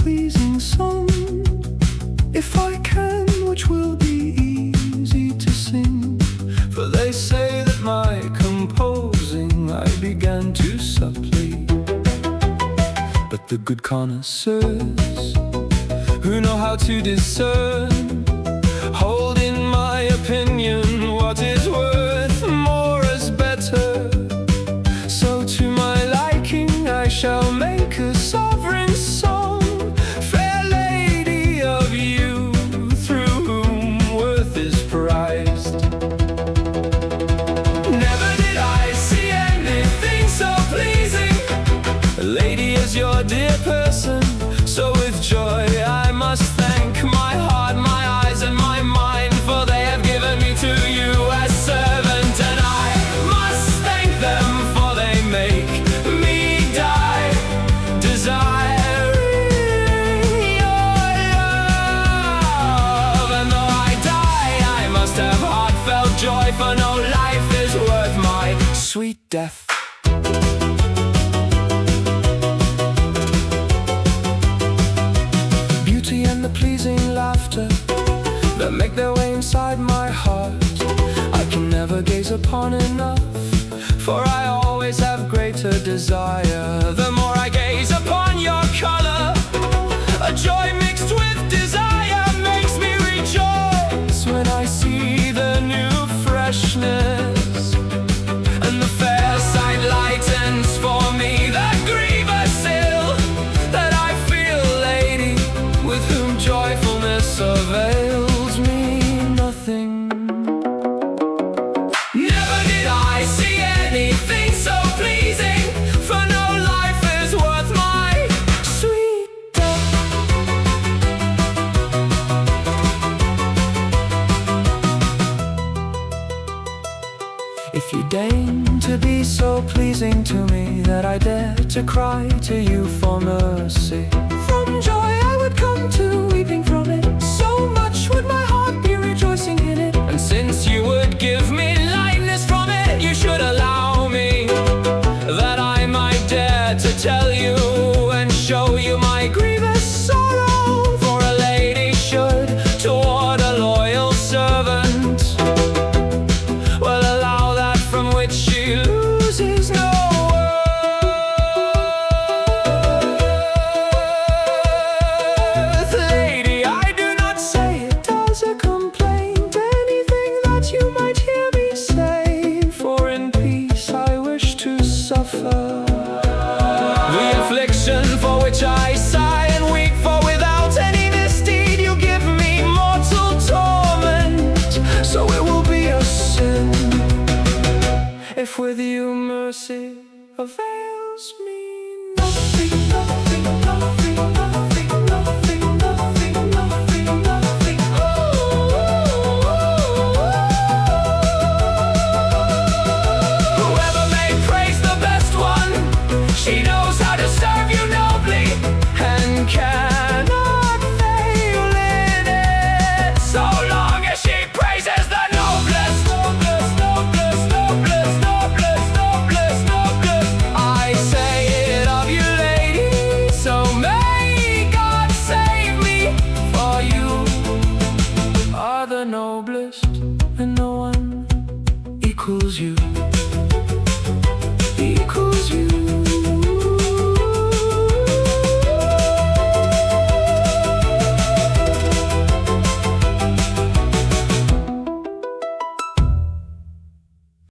pleasing song, if I can, which will be easy to sing. For they say that my composing I began too subtly, but the good connoisseurs who know how to discern hold in my opinion what is worth more as better. So to my liking I shall make a sovereign song, fair lady of you, through whom worth is prized. Never did I see anything so pleasing, a lady as your dear person. So with joy I must thank my heart, my eyes and my mind, for they have given me to you as servant. And I must thank them, for they make me die desiring your love. And though I die, I must have heartfelt joy, for no life is worth my sweet death. And the pleasing laughter that make their way inside my heart, I can never gaze upon enough, for I always have greater desire. The more I gaze upon your color, a joy mixed with desire makes me rejoice when I see the new freshness, and the fair sight lightens for me the grievous ill that I feel, lady, with whom joyfulness avails me nothing. Never did I see anything so pleasing, for no life is worth my sweet death. If you deign to be so pleasing to me that I dare to cry to you for mercy, from joy I would come to weeping from it, so much would my heart be rejoicing in it. And since you would give me lightness from it, you should allow me that I might dare to tell you and show you my grievous sorrow. For a lady should toward a loyal servant well allow that from which she loses no worth. Lady, I do not say it as a complaint, anything that you might hear me say, for in peace I wish to suffer the affliction for which I sigh and weep, for without any misdeed you give me mortal torment. So it will be a sin if with you mercy avails me nothing, nothing, nothing, nothing, nothing, nothing, nothing, nothing. Whoever may praise the best one, she knows how to serve you nobly and cannot fail in it, so long as she praises the noblest, noblest, noblest, noblest, noblest, noblest, noblest. I say it of you, lady, so may God save me, for you are the noblest, and no one equals you.